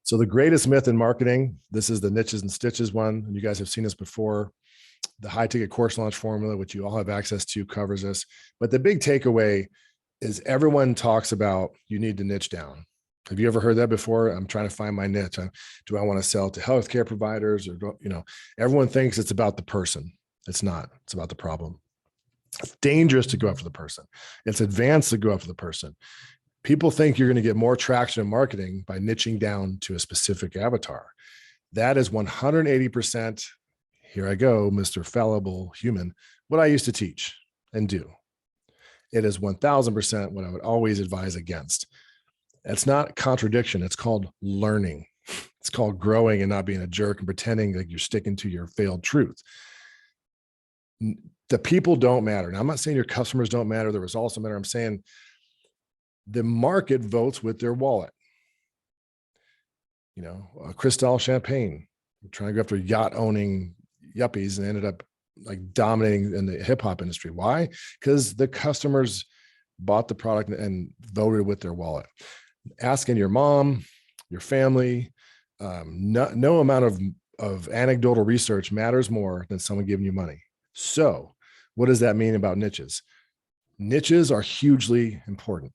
So the greatest myth in marketing, this is the niches and stitches one. And you guys have seen this before. The high ticket course launch formula, which you all have access to, covers this. But the big takeaway is everyone talks about you need to niche down. Have you ever heard that before? I'm trying to find my niche. Do I want to sell to healthcare providers, or everyone thinks it's about the person. It's not. It's about the problem. It's dangerous to go after the person. It's advanced to go after the person. People think you're going to get more traction in marketing by niching down to a specific avatar. That is 180%. Here I go, Mr. Fallible Human, what I used to teach and do. It is 1000% what I would always advise against. It's not contradiction. It's called learning. It's called growing and not being a jerk and pretending like you're sticking to your failed truth. The people don't matter. Now, I'm not saying your customers don't matter. The results don't matter. I'm saying the market votes with their wallet. Cristal Champagne, trying to go after yacht owning yuppies and ended up like dominating in the hip hop industry. Why? Because the customers bought the product and voted with their wallet. Asking your mom, your family, no amount of anecdotal research matters more than someone giving you money. So what does that mean about niches? Niches are hugely important.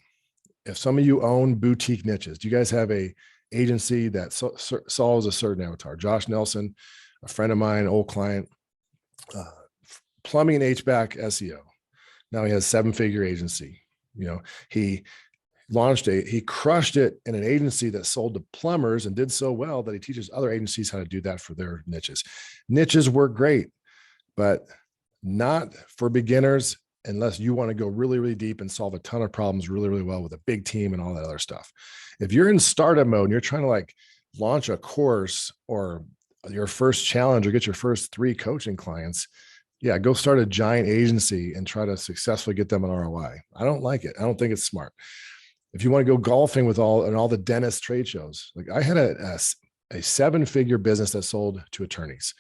If some of you own boutique niches, do you guys have a agency that solves a certain avatar? Josh Nelson, a friend of mine, old client, plumbing and HVAC SEO. Now he has 7-figure agency. He crushed it in an agency that sold to plumbers and did so well that he teaches other agencies how to do that for their niches. Niches work great, but not for beginners unless you want to go really, really deep and solve a ton of problems really, really well with a big team and all that other stuff. If you're in startup mode and you're trying to launch a course or your first challenge or get your first 3 coaching clients, yeah, go start a giant agency and try to successfully get them an ROI. I don't like it. I don't think it's smart. If you want to go golfing with all the dentist trade shows, like I had a 7-figure business that sold to attorneys.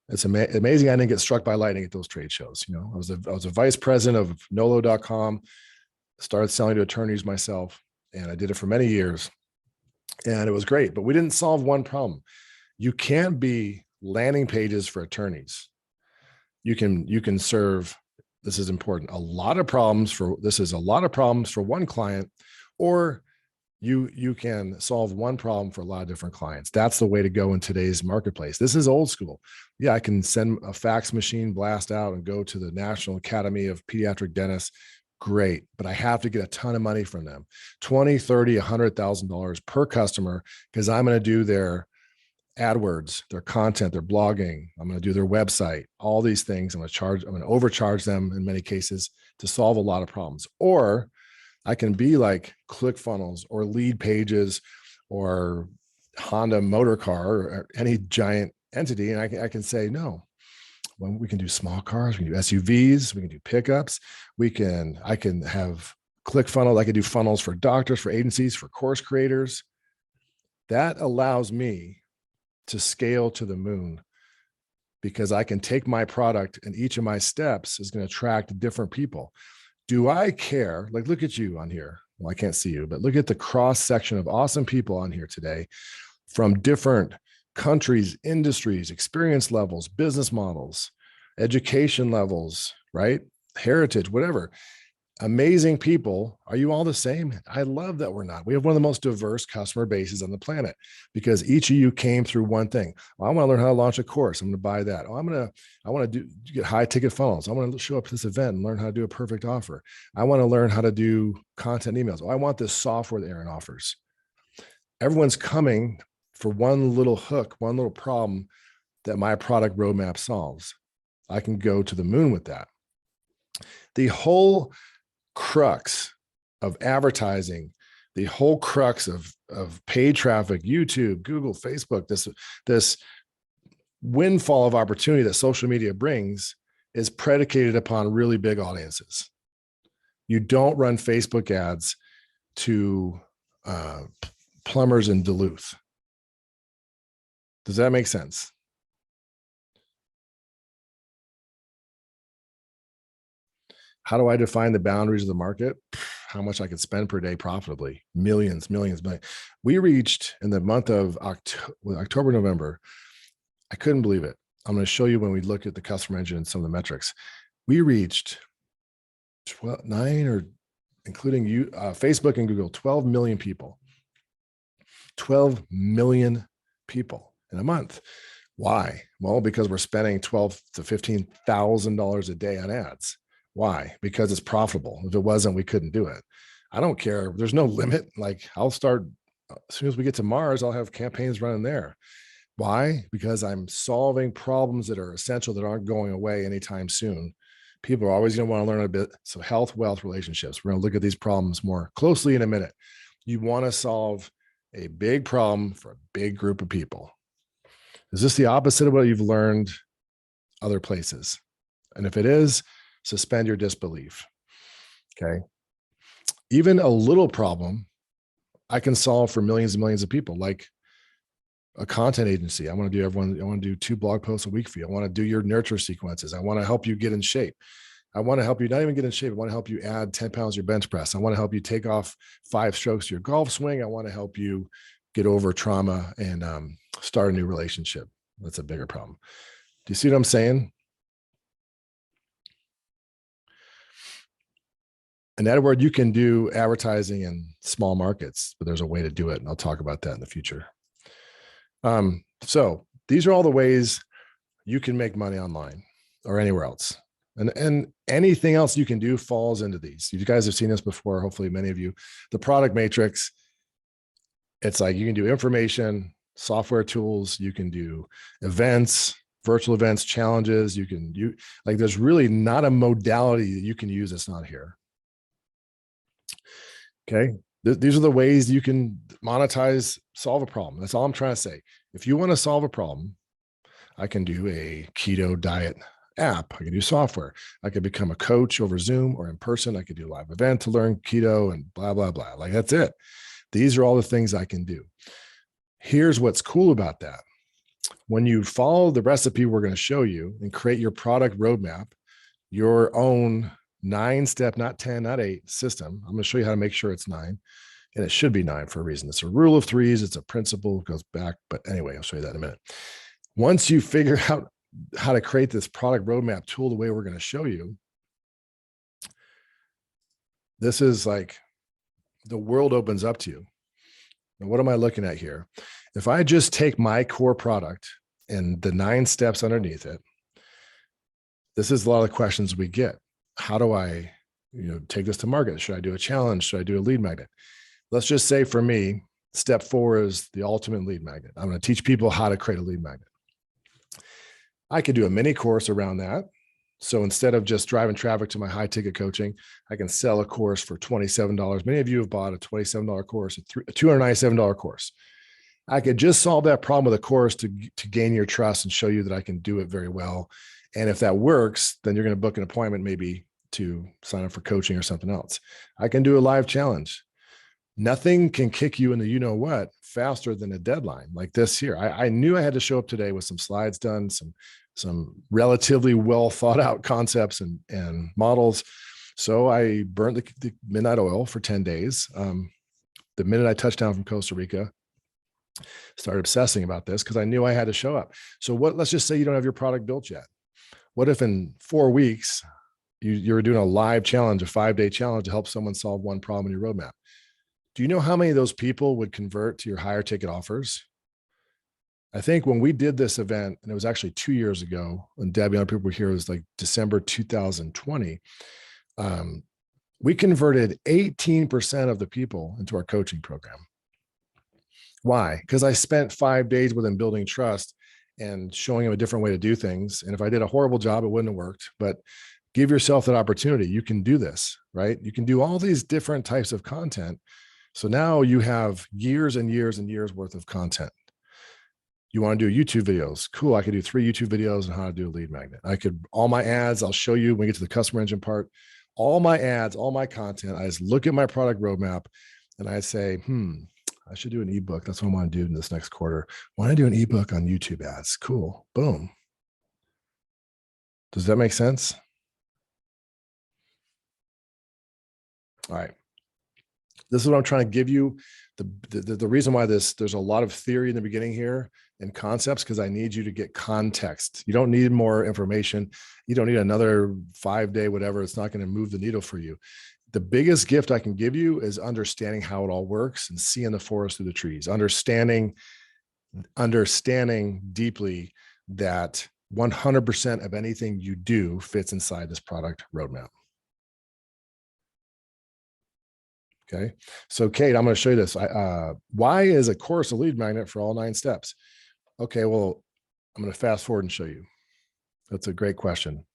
It's amazing I didn't get struck by lightning at those trade shows. I was a vice president of Nolo.com, started selling to attorneys myself, and I did it for many years. And it was great, but we didn't solve one problem. You can't be landing pages for attorneys. You can serve, this is important, a lot of problems for one client, or you can solve one problem for a lot of different clients. That's the way to go in today's marketplace. This is old school. Yeah, I can send a fax machine blast out and go to the National Academy of Pediatric Dentists. Great, but I have to get a ton of money from them, $20, $30, $100,000 per customer, because I'm going to do their AdWords, their content, their blogging. I'm going to do their website, all these things. I'm going to overcharge them in many cases to solve a lot of problems. Or I can be like ClickFunnels or Lead Pages or Honda Motor Car or any giant entity. And I can say, no, well, we can do small cars, we can do SUVs, we can do pickups. I can have ClickFunnels. I can do funnels for doctors, for agencies, for course creators. That allows me to scale to the moon because I can take my product and each of my steps is going to attract different people. Do I care? Like, look at you on here. Well, I can't see you, but look at the cross section of awesome people on here today from different countries, industries, experience levels, business models, education levels, right? Heritage, whatever. Amazing people. Are you all the same? I love that we're not. We have one of the most diverse customer bases on the planet because each of you came through one thing. Well, I want to learn how to launch a course. I'm going to buy that. I want to get high ticket funnels. I want to show up to this event and learn how to do a perfect offer. I want to learn how to do content emails. I want this software that Aaron offers. Everyone's coming for one little hook, one little problem that my product roadmap solves. I can go to the moon with that. The whole crux of advertising, the whole crux of paid traffic, YouTube, Google, Facebook, this windfall of opportunity that social media brings is predicated upon really big audiences. You don't run Facebook ads to plumbers in Duluth. Does that make sense? How do I define the boundaries of the market? How much I could spend per day profitably? Millions, millions, millions. We reached in the month of October, November. I couldn't believe it. I'm going to show you when we look at the customer engine and some of the metrics. We reached 9 or including you, Facebook and Google, 12 million people. 12 million people in a month. Why? Well, because we're spending $12,000 to $15,000 a day on ads. Why? Because it's profitable. If it wasn't, we couldn't do it. I don't care. There's no limit. Like I'll start as soon as we get to Mars, I'll have campaigns running there. Why? Because I'm solving problems that are essential that aren't going away anytime soon. People are always going to want to learn a bit. So health, wealth, relationships. We're going to look at these problems more closely in a minute. You want to solve a big problem for a big group of people. Is this the opposite of what you've learned other places? And if it is, suspend your disbelief. Okay. Even a little problem I can solve for millions and millions of people, like a content agency. I want to do 2 blog posts a week for you. I want to do your nurture sequences. I want to help you get in shape. I want to help you not even get in shape. I want to help you add 10 pounds to your bench press. I want to help you take off 5 strokes to your golf swing. I want to help you get over trauma and start a new relationship. That's a bigger problem. Do you see what I'm saying? In that word, you can do advertising in small markets, but there's a way to do it. And I'll talk about that in the future. So these are all the ways you can make money online or anywhere else. And anything else you can do falls into these. You guys have seen this before. Hopefully many of you, the product matrix, it's like you can do information, software tools, you can do events, virtual events, challenges. There's really not a modality that you can use that's not here. Okay. These are the ways you can monetize, solve a problem. That's all I'm trying to say. If you want to solve a problem, I can do a keto diet app. I can do software. I could become a coach over Zoom or in person. I could do a live event to learn keto and blah, blah, blah. Like that's it. These are all the things I can do. Here's what's cool about that. When you follow the recipe we're going to show you and create your product roadmap, your own 9-step, not 10, not 8 system. I'm going to show you how to make sure it's 9. And it should be 9 for a reason. It's a rule of 3s. It's a principle, goes back. But anyway, I'll show you that in a minute. Once you figure out how to create this product roadmap tool the way we're going to show you, this is like the world opens up to you. Now, what am I looking at here? If I just take my core product and the 9 steps underneath it, this is a lot of the questions we get. How do I, take this to market? Should I do a challenge? Should I do a lead magnet? Let's just say for me, step 4 is the ultimate lead magnet. I'm going to teach people how to create a lead magnet. I could do a mini course around that. So instead of just driving traffic to my high ticket coaching, I can sell a course for $27. Many of you have bought a $27 course, a $297 course. I could just solve that problem with a course to gain your trust and show you that I can do it very well. And if that works, then you're going to book an appointment maybe to sign up for coaching or something else. I can do a live challenge. Nothing can kick you in the you-know-what faster than a deadline like this here. I knew I had to show up today with some slides done, some relatively well thought out concepts and models. So I burnt the midnight oil for 10 days. The minute I touched down from Costa Rica, started obsessing about this because I knew I had to show up. So let's just say you don't have your product built yet. What if in 4 weeks, you're doing a live challenge, a 5-day challenge to help someone solve one problem in your roadmap? Do you know how many of those people would convert to your higher ticket offers? I think when we did this event, and it was actually 2 years ago, and Debbie and other people were here, it was like December 2020. We converted 18% of the people into our coaching program. Why? Because I spent 5 days with them building trust and showing them a different way to do things. And if I did a horrible job, it wouldn't have worked. But give yourself that opportunity. You can do this, right? You can do all these different types of content. So now you have years and years and years worth of content. You want to do YouTube videos? Cool. I could do 3 YouTube videos on how to do a lead magnet. All my ads, I'll show you when we get to the customer engine part, all my ads, all my content. I just look at my product roadmap and I say, I should do an ebook. That's what I want to do in this next quarter. Want to do an ebook on YouTube ads? Cool. Boom. Does that make sense? All right. This is what I'm trying to give you. The reason why there's a lot of theory in the beginning here and concepts, because I need you to get context. You don't need more information. You don't need another 5-day, whatever. It's not going to move the needle for you. The biggest gift I can give you is understanding how it all works and seeing the forest through the trees, understanding deeply that 100% of anything you do fits inside this product roadmap. Okay. So Kate, I'm going to show you this. Why is a course a lead magnet for all 9 steps? Okay. Well, I'm going to fast forward and show you. That's a great question.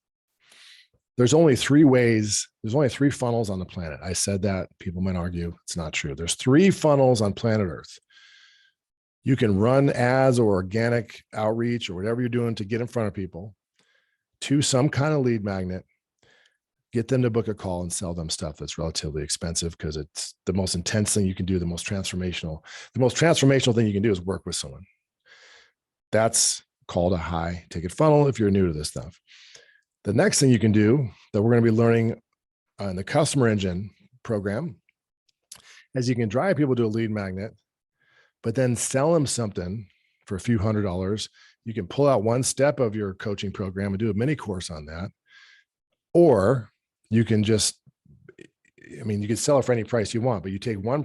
There's only 3 ways. There's only 3 funnels on the planet. I said that. People might argue it's not true. There's 3 funnels on planet Earth. You can run ads or organic outreach or whatever you're doing to get in front of people to some kind of lead magnet, get them to book a call and sell them stuff that's relatively expensive, because it's the most intense thing you can do, the most transformational thing you can do is work with someone. That's called a high ticket funnel if you're new to this stuff. The next thing you can do that we're going to be learning in the customer engine program is you can drive people to a lead magnet, but then sell them something for a few $100s. You can pull out one step of your coaching program and do a mini course on that. Or you can just, you can sell it for any price you want, but you take one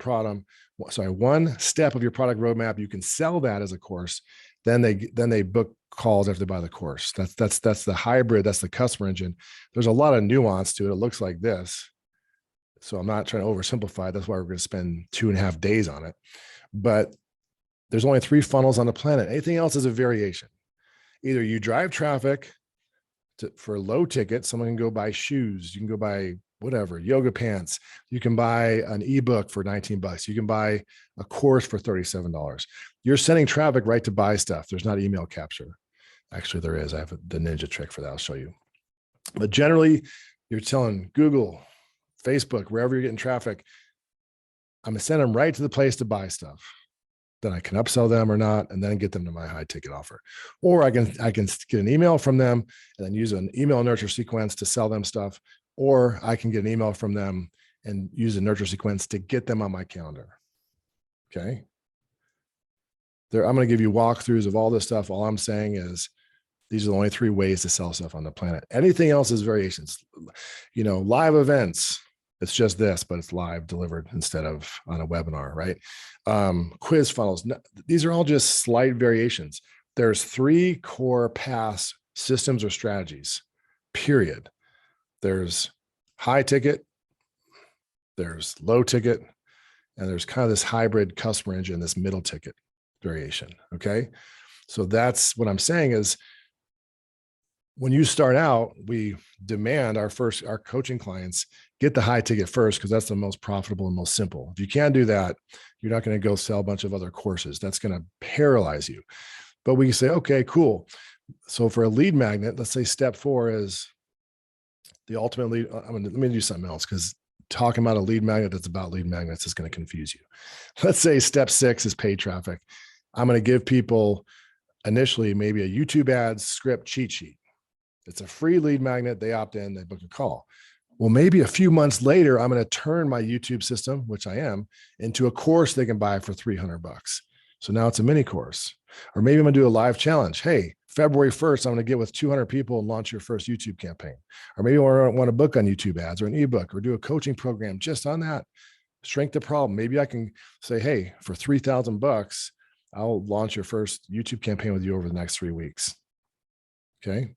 step of your product roadmap, you can sell that as a course. Then they book calls after they buy the course. That's the hybrid. That's the customer engine. There's a lot of nuance to it. It looks like this. So I'm not trying to oversimplify. That's why we're going to spend 2.5 days on it. But there's only 3 funnels on the planet. Anything else is a variation. Either you drive traffic for low ticket, someone can go buy shoes. You can go buy whatever, yoga pants. You can buy an ebook for $19. You can buy a course for $37. You're sending traffic right to buy stuff. There's not email capture. Actually, there is. I have the ninja trick for that. I'll show you. But generally, you're telling Google, Facebook, wherever you're getting traffic, I'm going to send them right to the place to buy stuff. Then I can upsell them or not, and then get them to my high ticket offer. Or I can get an email from them and then use an email nurture sequence to sell them stuff. Or I can get an email from them and use a nurture sequence to get them on my calendar. Okay. I'm going to give you walkthroughs of all this stuff. All I'm saying is these are the only 3 ways to sell stuff on the planet. Anything else is variations. Live events. It's just this, but it's live delivered instead of on a webinar, right? Quiz funnels. These are all just slight variations. There's 3 core paths, systems, or strategies, period. There's high ticket, there's low ticket, and there's kind of this hybrid customer engine, this middle ticket variation. Okay. So that's what I'm saying is, when you start out, we demand our coaching clients get the high ticket first, because that's the most profitable and most simple. If you can't do that, you're not going to go sell a bunch of other courses. That's going to paralyze you. But we say, okay, cool. So for a lead magnet, let's say step 4 is the ultimate lead. Let me do something else, because talking about a lead magnet that's about lead magnets is going to confuse you. Let's say step 6 is paid traffic. I'm going to give people initially maybe a YouTube ads script cheat sheet. It's a free lead magnet. They opt in, they book a call. Well, maybe a few months later, I'm going to turn my YouTube system, which I am, into a course they can buy for $300. So now it's a mini course. Or maybe I'm going to do a live challenge. Hey, February 1st, I'm going to get with 200 people and launch your first YouTube campaign. Or maybe I want to book on YouTube ads or an ebook or do a coaching program just on that. Shrink the problem. Maybe I can say, hey, for $3,000, I'll launch your first YouTube campaign with you over the next 3 weeks. Okay.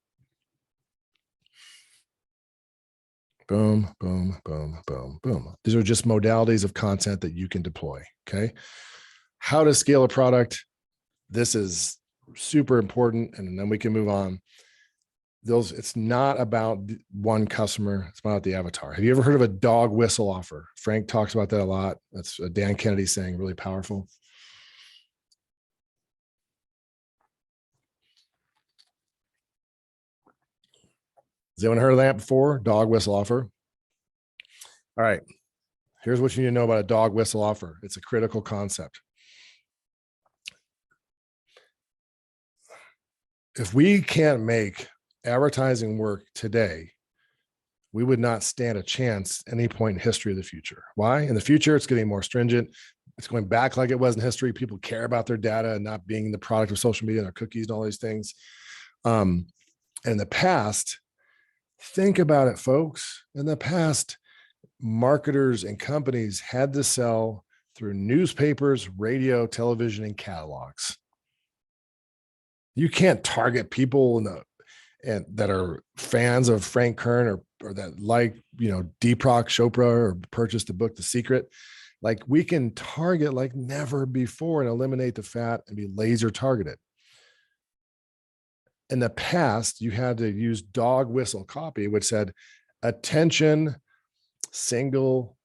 Boom, boom, boom, boom, boom. These are just modalities of content that you can deploy. Okay. How to scale a product. This is super important. And then we can move on. It's not about one customer. It's about the avatar. Have you ever heard of a dog whistle offer? Frank talks about that a lot. That's a Dan Kennedy saying, really powerful. Has anyone heard of that before? Dog whistle offer. All right. Here's what you need to know about a dog whistle offer. It's a critical concept. If we can't make advertising work today we would not stand a chance at any point in history of the future. Why? In the future, it's getting more stringent. It's going back like it was in history. People care about their data and not being the product of social media and their cookies and all these things. And in the past, think about it, folks. In the past, marketers and companies had to sell through newspapers, radio, television, and catalogs. You can't target people and that are fans of Frank Kern or that like, Deepak Chopra or purchased the book, The Secret. Like, we can target like never before and eliminate the fat and be laser targeted. In the past, you had to use dog whistle copy, which said, attention, single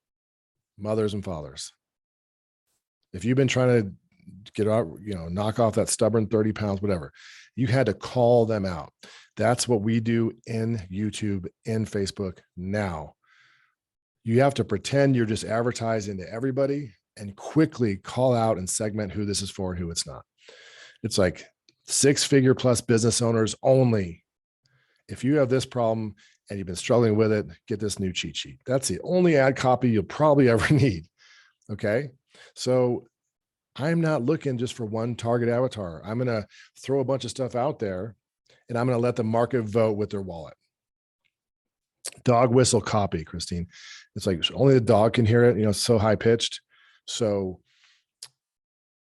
mothers and fathers. If you've been trying to get out, knock off that stubborn 30 pounds, whatever, you had to call them out. That's what we do in YouTube, in Facebook now. You have to pretend you're just advertising to everybody and quickly call out and segment who this is for and who it's not. It's like 6-figure plus business owners only. If you have this problem and you've been struggling with it, get this new cheat sheet. That's the only ad copy you'll probably ever need. Okay. So I'm not looking just for one target avatar. I'm going to throw a bunch of stuff out there and I'm going to let the market vote with their wallet. Dog whistle copy, Christine. It's like only the dog can hear it. It's so high pitched. So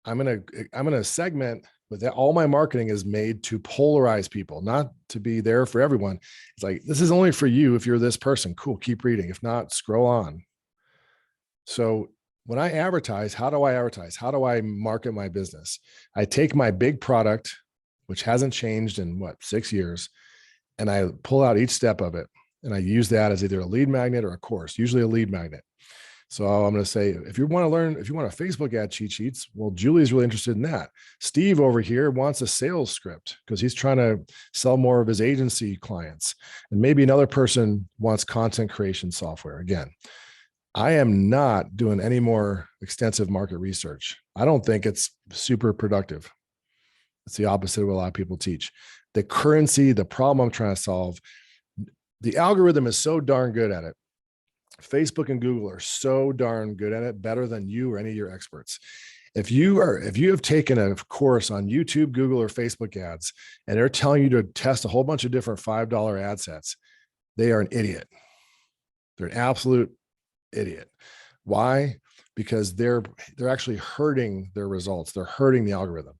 I'm going to segment, but all my marketing is made to polarize people, not to be there for everyone. It's like, this is only for you. If you're this person, cool, keep reading. If not, scroll on. So when I advertise, how do I advertise? How do I market my business? I take my big product, which hasn't changed in 6 years, and I pull out each step of it. And I use that as either a lead magnet or a course, usually a lead magnet. So I'm going to say, if you want a Facebook ad cheat sheets, well, Julie's really interested in that. Steve over here wants a sales script because he's trying to sell more of his agency clients. And maybe another person wants content creation software. Again, I am not doing any more extensive market research. I don't think it's super productive. It's the opposite of what a lot of people teach. The currency, the problem I'm trying to solve, the algorithm is so darn good at it. Facebook and Google are so darn good at it, better than you or any of your experts. If you have taken a course on YouTube, Google, or Facebook ads, and they're telling you to test a whole bunch of different $5 ad sets, they are an idiot. They're an absolute idiot. Why? Because they're actually hurting their results. They're hurting the algorithm.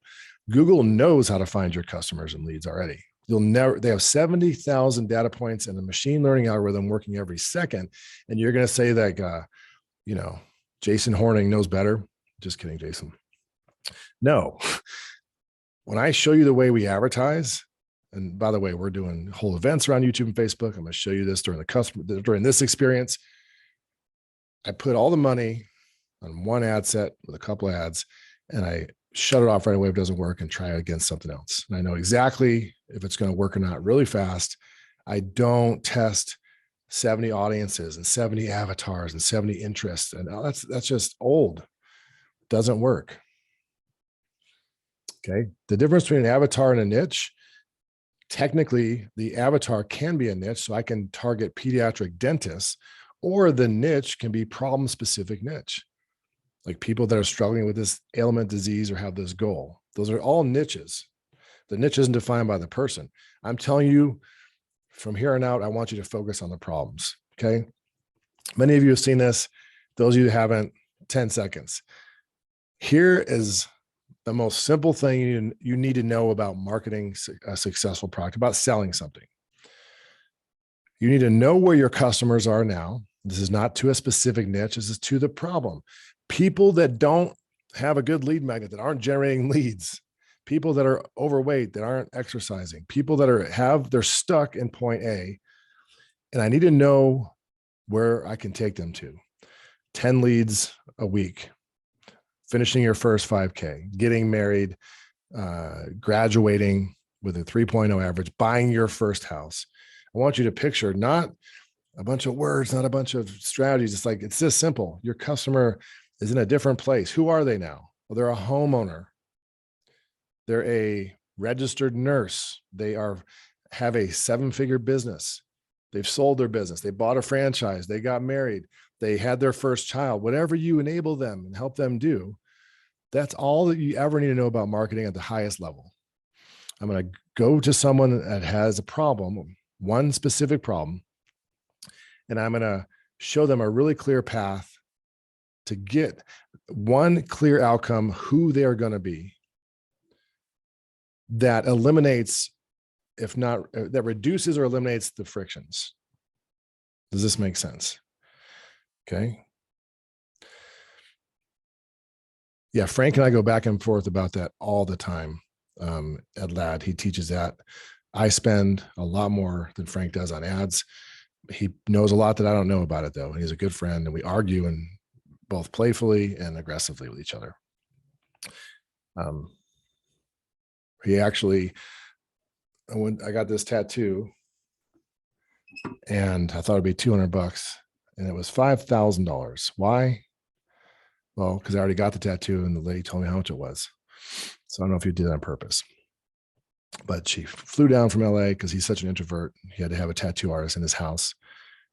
Google knows how to find your customers and leads already. They have 70,000 data points and a machine learning algorithm working every second. And you're going to say that, Jason Horning knows better. Just kidding, Jason. No. When I show you the way we advertise, and by the way, we're doing whole events around YouTube and Facebook. I'm going to show you this during this experience. I put all the money on one ad set with a couple of ads, and I shut it off right away if it doesn't work and try it against something else. And I know exactly if it's going to work or not really fast. I don't test 70 audiences and 70 avatars and 70 interests. And that's just old. Doesn't work. Okay. The difference between an avatar and a niche, technically the avatar can be a niche. So I can target pediatric dentists, or the niche can be problem specific niche. Like people that are struggling with this ailment, disease, or have this goal. Those are all niches. The niche isn't defined by the person. I'm telling you from here on out, I want you to focus on the problems. Okay. Many of you have seen this. Those of you who haven't, 10 seconds. Here is the most simple thing you need to know about marketing a successful product, about selling something. You need to know where your customers are now. This is not to a specific niche. This is to the problem. People that don't have a good lead magnet, that aren't generating leads, people that are overweight, that aren't exercising, people that they're stuck in point A. And I need to know where I can take them to. 10 leads a week, finishing your first 5K, getting married, graduating with a 3.0 average, buying your first house. I want you to picture not a bunch of words, not a bunch of strategies. It's this simple. Your customer is in a different place. Who are they now? Well, they're a homeowner. They're a registered nurse. They have a 7-figure business. They've sold their business. They bought a franchise. They got married. They had their first child. Whatever you enable them and help them do, that's all that you ever need to know about marketing at the highest level. I'm going to go to someone that has a problem, one specific problem, and I'm going to show them a really clear path to get one clear outcome, who they're going to be, that eliminates, if not, that reduces or eliminates the frictions. Does this make sense? Okay. Yeah, Frank and I go back and forth about that all the time. At LAD, he teaches that. I spend a lot more than Frank does on ads. He knows a lot that I don't know about it, though. And he's a good friend, and we argue and both playfully and aggressively with each other. He actually, when I got this tattoo, and I thought it'd be $200, and it was $5,000. Why? Well, because I already got the tattoo, and the lady told me how much it was. So I don't know if he did it on purpose. But she flew down from LA because he's such an introvert. He had to have a tattoo artist in his house.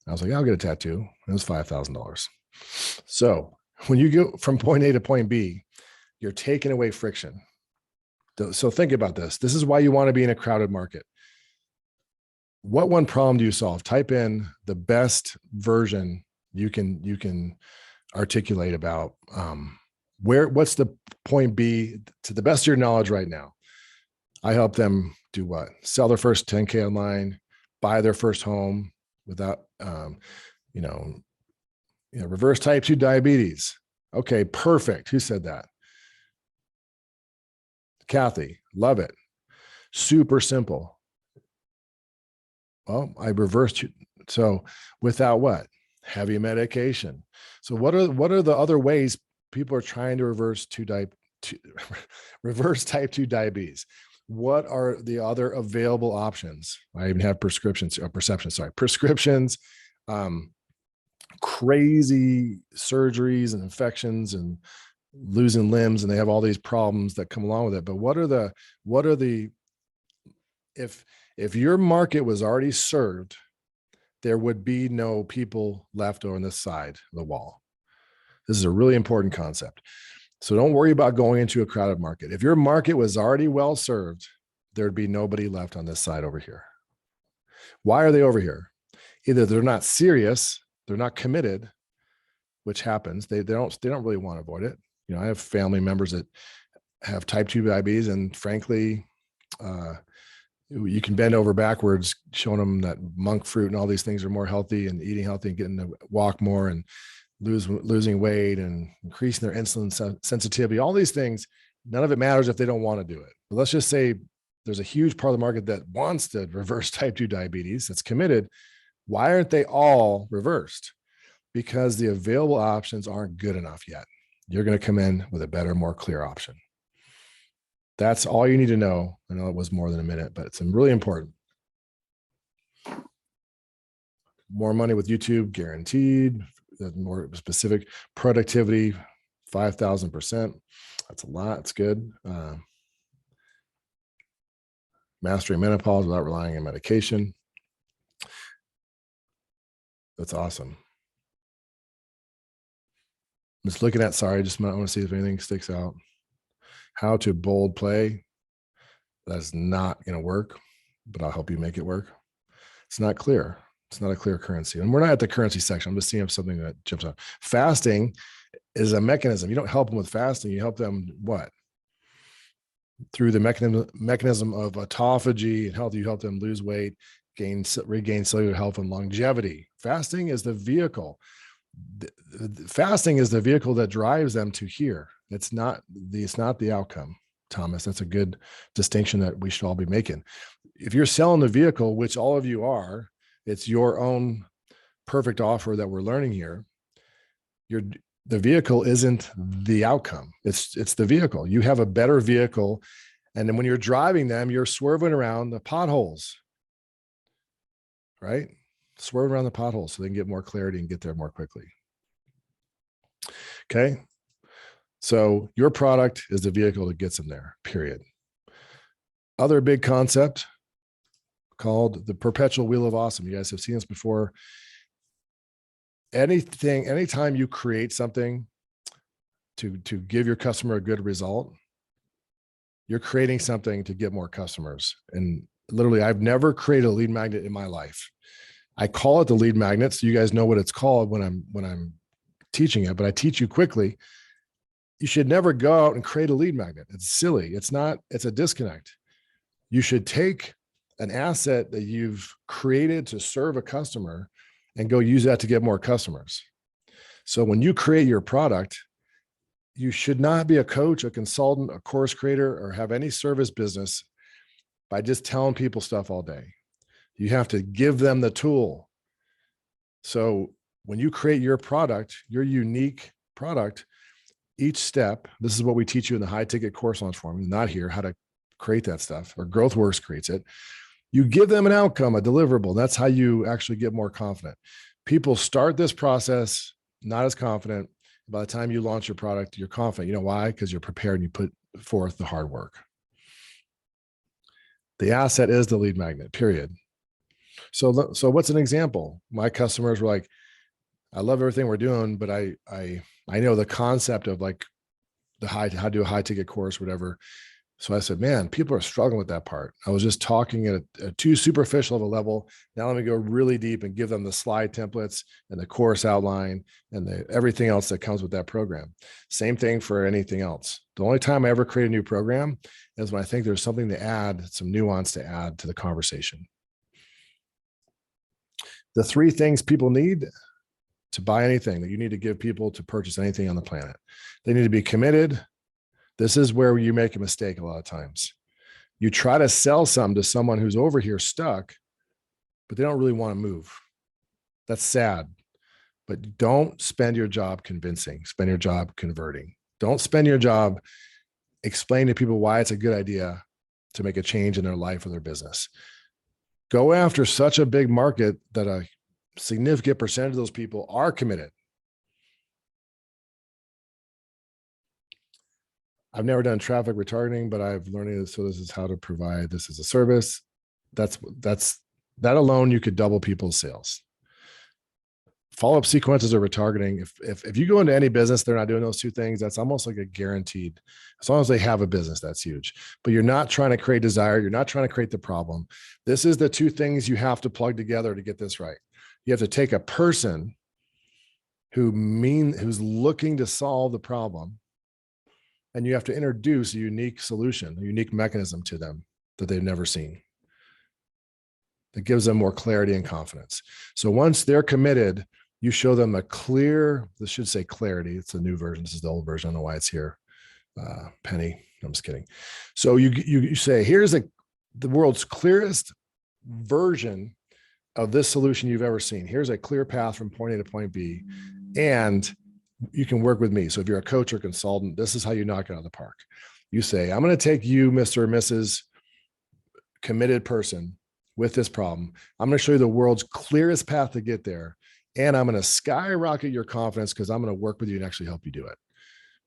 I was like, I'll get a tattoo. And it was $5,000. So when you go from point A to point B, you're taking away friction. So think about this. This is why you want to be in a crowded market. What one problem do you solve? Type in the best version you can articulate about what's the point B to the best of your knowledge right now. I help them do what? Sell their first 10K online, buy their first home without, reverse type 2 diabetes. Okay, perfect. Who said that? Kathy, love it. Super simple. Well, I reversed. So without what? Heavy medication. So what are the other ways people are trying to reverse type 2 diabetes? What are the other available options? I even have prescriptions, crazy surgeries and infections and losing limbs, and they have all these problems that come along with it. But what are the, if your market was already served, there would be no people left on this side of the wall. This is a really important concept. So don't worry about going into a crowded market. If your market was already well served, there'd be nobody left on this side over here. Why are they over here? Either they're not serious, they're not committed, which happens. They don't really want to avoid it. I have family members that have type 2 diabetes, and frankly, you can bend over backwards showing them that monk fruit and all these things are more healthy, and eating healthy and getting to walk more and losing weight and increasing their insulin sensitivity, all these things. None of it matters if they don't want to do it. But let's just say there's a huge part of the market that wants to reverse type 2 diabetes, that's committed. Why aren't they all reversed? Because the available options aren't good enough yet. You're going to come in with a better, more clear option. That's all you need to know. I know it was more than a minute, but it's really important. More money with YouTube, guaranteed. More specific productivity, 5,000%. That's a lot. It's good. Mastering menopause without relying on medication. That's awesome. I'm just looking at, I want to see if anything sticks out. How to bold play. That's not going to work, but I'll help you make it work. It's not clear. It's not a clear currency. And we're not at the currency section. I'm just seeing if something that jumps out. Fasting is a mechanism. You don't help them with fasting. You help them what? Through the mechanism of autophagy and health. You help them lose weight, regain cellular health and longevity. Fasting is the vehicle. Fasting is the vehicle that drives them to here. It's not the outcome, Thomas. That's a good distinction that we should all be making. If you're selling the vehicle, which all of you are, it's your own perfect offer that we're learning here. The vehicle isn't the outcome. It's the vehicle. You have a better vehicle. And then when you're driving them, you're swerving around the potholes, right? Swerve around the potholes so they can get more clarity and get there more quickly. Okay. So your product is the vehicle that gets them there, period. Other big concept, called the perpetual wheel of awesome. You guys have seen this before. Anytime you create something to give your customer a good result, you're creating something to get more customers. And literally, I've never created a lead magnet in my life. I call it the lead magnet, so you guys know what it's called when I'm teaching it, but I teach you quickly. You should never go out and create a lead magnet. It's silly. It's a disconnect. You should take an asset that you've created to serve a customer and go use that to get more customers. So when you create your product, you should not be a coach, a consultant, a course creator, or have any service business by just telling people stuff all day. You have to give them the tool. So when you create your product, your unique product, each step, this is what we teach you in the high ticket course launch form, not here, how to create that stuff, or GrowthWorks creates it. You give them an outcome, a deliverable. That's how you actually get more confident. People start this process not as confident. By the time you launch your product, you're confident. You know why? Because you're prepared and you put forth the hard work. The asset is the lead magnet, period. So what's an example? My customers were like, I love everything we're doing, but I know the concept of like how to do a high ticket course, whatever. So I said, man, people are struggling with that part. I was just talking at a too superficial of a level. Now let me go really deep and give them the slide templates and the course outline and everything else that comes with that program. Same thing for anything else. The only time I ever create a new program is when I think there's something to add, some nuance to add to the conversation. The 3 things people need to buy anything, that you need to give people to purchase anything on the planet. They need to be committed. This is where you make a mistake a lot of times. You try to sell something to someone who's over here stuck, but they don't really want to move. That's sad. But don't spend your job convincing. Spend your job converting. Don't spend your job explaining to people why it's a good idea to make a change in their life or their business. Go after such a big market that a significant percentage of those people are committed. I've never done traffic retargeting, but I've learned so this is how to provide this as a service. That alone, you could double people's sales. Follow-up sequences of retargeting. If you go into any business, they're not doing those 2 things. That's almost like a guaranteed. As long as they have a business, that's huge. But you're not trying to create desire. You're not trying to create the problem. This is the 2 things you have to plug together to get this right. You have to take a person who's looking to solve the problem, and you have to introduce a unique solution, a unique mechanism to them that they've never seen. That gives them more clarity and confidence. So once they're committed, you show them a clear, this should say clarity. It's the new version. This is the old version. I don't know why it's here. Penny, I'm just kidding. So you say, here's the world's clearest version of this solution you've ever seen. Here's a clear path from point A to point B. And you can work with me. So if you're a coach or consultant, this is how you knock it out of the park. You say, I'm going to take you, Mr. or Mrs. committed person, with this problem. I'm going to show you the world's clearest path to get there. And I'm going to skyrocket your confidence because I'm going to work with you and actually help you do it.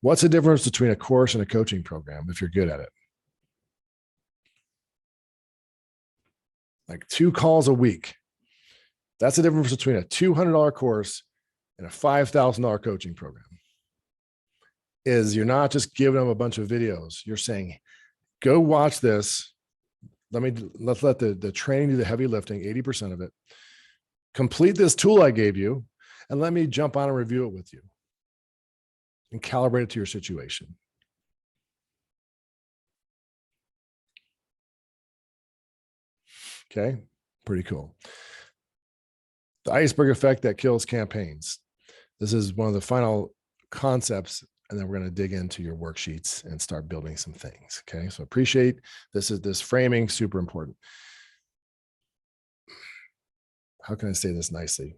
What's the difference between a course and a coaching program if you're good at it? Like 2 calls a week. That's the difference between a $200 course and a $5,000 coaching program. Is you're not just giving them a bunch of videos. You're saying, go watch this. Let's let the training do the heavy lifting, 80% of it. Complete this tool I gave you, and let me jump on and review it with you and calibrate it to your situation. Okay, pretty cool. The iceberg effect that kills campaigns. This is one of the final concepts, and then we're going to dig into your worksheets and start building some things. Okay, so appreciate this framing, super important. How can I say this nicely?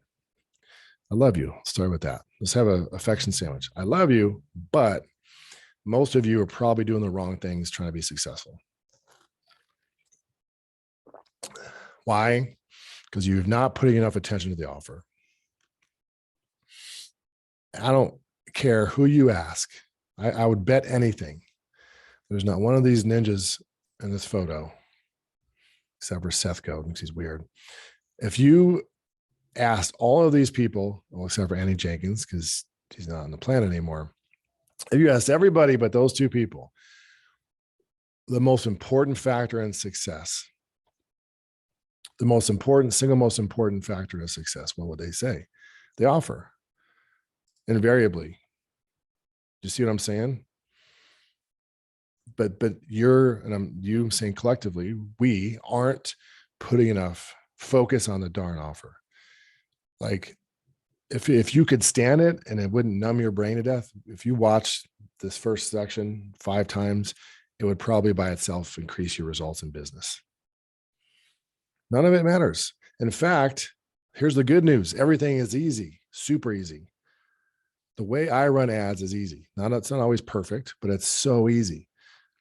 I love you. Let's start with that. Let's have an affection sandwich. I love you, but most of you are probably doing the wrong things trying to be successful. Why? Because you're not putting enough attention to the offer. I don't care who you ask. I would bet anything. There's not one of these ninjas in this photo except for Seth Godin, because he's weird. If you asked all of these people, well, except for Annie Jenkins, because she's not on the planet anymore. If you asked everybody but those two people, the most important factor in success, single most important factor of success, what would they say? The offer. Invariably. You see what I'm saying? But I'm saying collectively, we aren't putting enough focus on the darn offer. Like, if you could stand it and it wouldn't numb your brain to death, if you watch this first section 5 times, it would probably by itself increase your results in business. None of it matters. In fact, here's the good news. Everything is easy, super easy. The way I run ads is easy. It's not always perfect, but it's so easy.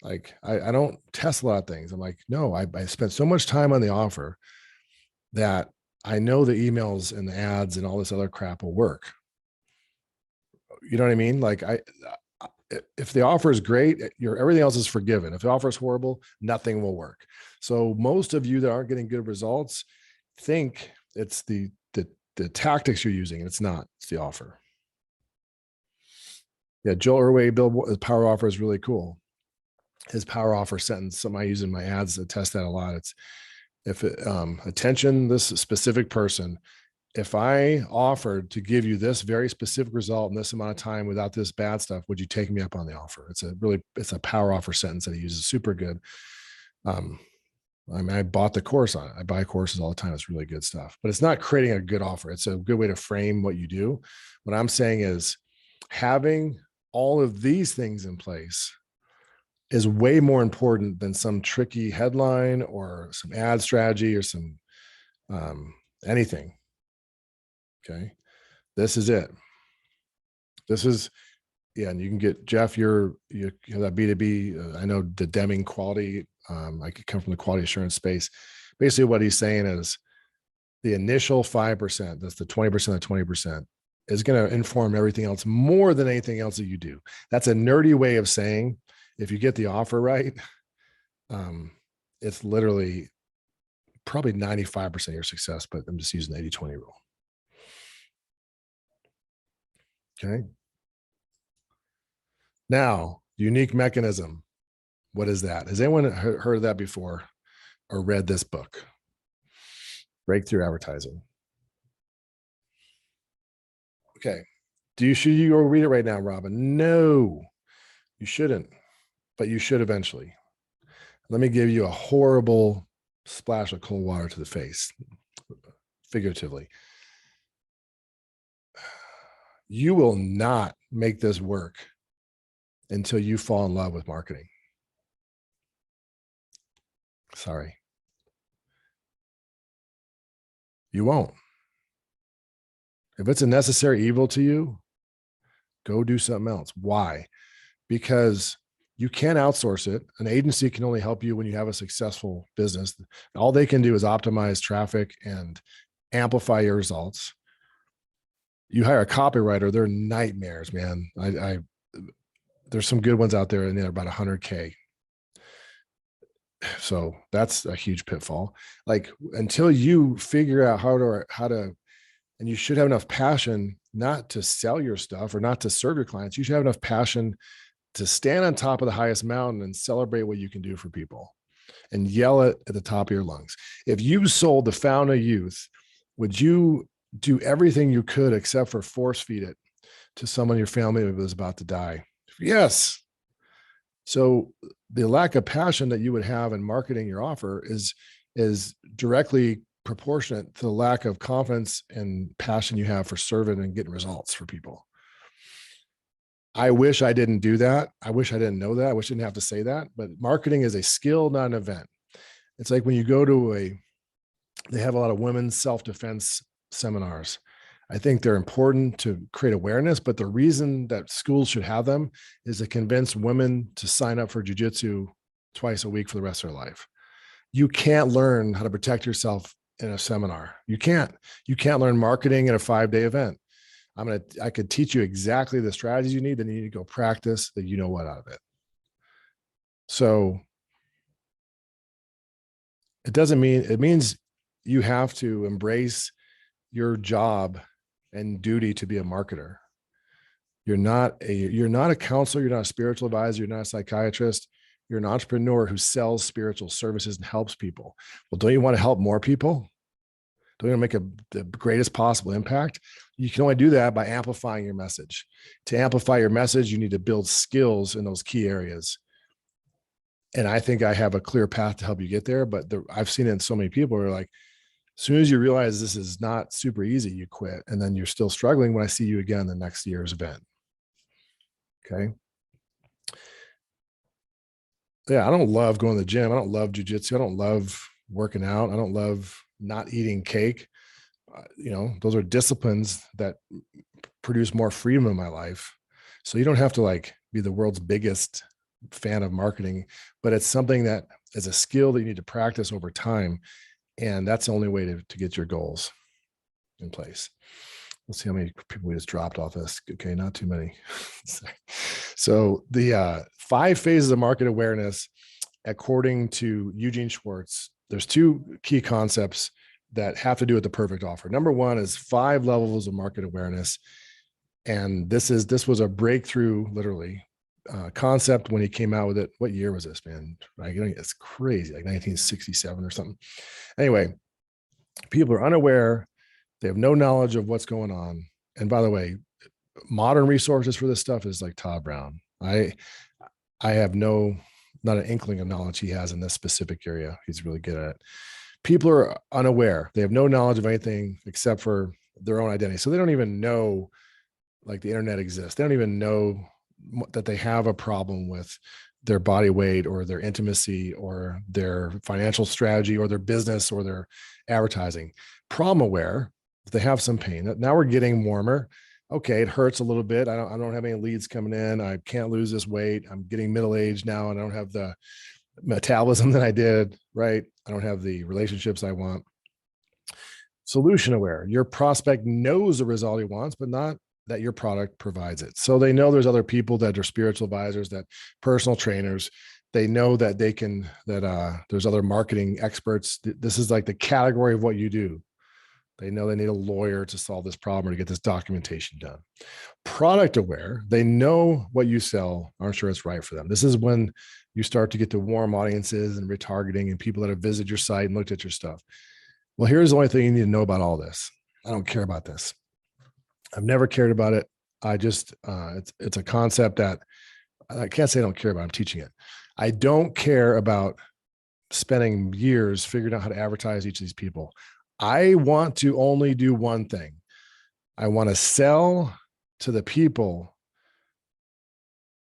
Like, I don't test a lot of things. I'm like, no, I spent so much time on the offer that I know the emails and the ads and all this other crap will work. You know what I mean? Like, if the offer is great, everything else is forgiven. If the offer is horrible, nothing will work. So most of you that aren't getting good results think it's the tactics you're using, and it's not. It's the offer. Yeah, Joel Irway, his power offer is really cool. His power offer sentence, something I use in my ads to test that a lot. It's, attention, this specific person, if I offered to give you this very specific result in this amount of time without this bad stuff, would you take me up on the offer? It's a power offer sentence that he uses. Super good. I bought the course on it. I buy courses all the time. It's really good stuff, but it's not creating a good offer. It's a good way to frame what you do. What I'm saying is having all of these things in place is way more important than some tricky headline or some ad strategy or some anything. Okay. This is it. And you can get Jeff, you have that B2B. I know the Deming quality. I could come from the quality assurance space. Basically what he's saying is the initial 5%, that's the 20% of 20%, is going to inform everything else more than anything else that you do. That's a nerdy way of saying, if you get the offer right, it's literally probably 95% of your success, but I'm just using the 80-20 rule. Okay. Now, unique mechanism. What is that? Has anyone heard of that before or read this book? Breakthrough Advertising. Okay. Should you go read it right now, Robin? No, you shouldn't, but you should eventually. Let me give you a horrible splash of cold water to the face, figuratively. You will not make this work until you fall in love with marketing. Sorry. You won't. If it's a necessary evil to you, go do something else. Why? Because you can't outsource it. An agency can only help you when you have a successful business. All they can do is optimize traffic and amplify your results. You hire a copywriter, they're nightmares, man. There's some good ones out there, and they're about 100K. So that's a huge pitfall. Like, until you figure out how to, and you should have enough passion not to sell your stuff or not to serve your clients. You should have enough passion to stand on top of the highest mountain and celebrate what you can do for people and yell it at the top of your lungs. If you sold the Fountain of Youth, would you do everything you could except for force feed it to someone in your family who was about to die? Yes. So the lack of passion that you would have in marketing your offer is directly proportionate to the lack of confidence and passion you have for serving and getting results for people. I wish I didn't do that. I wish I didn't know that. I wish I didn't have to say that, but marketing is a skill, not an event. It's like when you go to they have a lot of women's self-defense seminars. I think they're important to create awareness, but the reason that schools should have them is to convince women to sign up for jujitsu twice a week for the rest of their life. You can't learn how to protect yourself in a seminar. You can't learn marketing in a 5-day event. I could teach you exactly the strategies you need, then you need to go practice that you know what out of it. So It doesn't mean, it means you have to embrace your job and duty to be a marketer. You're not a counselor, you're not a spiritual advisor, you're not a psychiatrist, you're an entrepreneur who sells spiritual services and helps people. Well, don't you want to help more people? Don't you want to make the greatest possible impact? You can only do that by amplifying your message. To amplify your message, you need to build skills in those key areas. And I think I have a clear path to help you get there, but I've seen it in so many people who are like, as soon as you realize this is not super easy, you quit. And then you're still struggling when I see you again the next year's event. Okay. Yeah, I don't love going to the gym. I don't love jujitsu. I don't love working out. I don't love not eating cake. Those are disciplines that produce more freedom in my life. So you don't have to like be the world's biggest fan of marketing, but it's something that is a skill that you need to practice over time. And that's the only way to get your goals in place. Let's see how many people we just dropped off this. Okay, not too many. So the 5 phases of market awareness, according to Eugene Schwartz, there's 2 key concepts that have to do with the perfect offer. Number 1 is 5 levels of market awareness. And this was a breakthrough, literally, concept when he came out with it. What year was this, man? It's crazy, like 1967 or something. Anyway, people are unaware. They have no knowledge of what's going on. And by the way, modern resources for this stuff is like Todd Brown. I have not an inkling of knowledge he has in this specific area. He's really good at it. People are unaware. They have no knowledge of anything except for their own identity. So they don't even know like the internet exists. They don't even know that they have a problem with their body weight or their intimacy or their financial strategy or their business or their advertising. Problem aware, they have some pain. Now we're getting warmer. Okay, it hurts a little bit. I don't have any leads coming in. I can't lose this weight. I'm getting middle-aged now and I don't have the metabolism that I did, right? I don't have the relationships I want. Solution aware. Your prospect knows the result he wants, but not that your product provides it. So they know there's other people that are spiritual advisors, that personal trainers. They know that there's other marketing experts. This is like the category of what you do. They know they need a lawyer to solve this problem or to get this documentation done. Product aware, they know what you sell, aren't sure it's right for them. This is when you start to get to warm audiences and retargeting and people that have visited your site and looked at your stuff. Well, here's the only thing you need to know about all this. I don't care about this. I've never cared about it. I just, it's a concept that I can't say I don't care about. I'm teaching it. I don't care about spending years figuring out how to advertise each of these people. I want to only do one thing. I want to sell to the people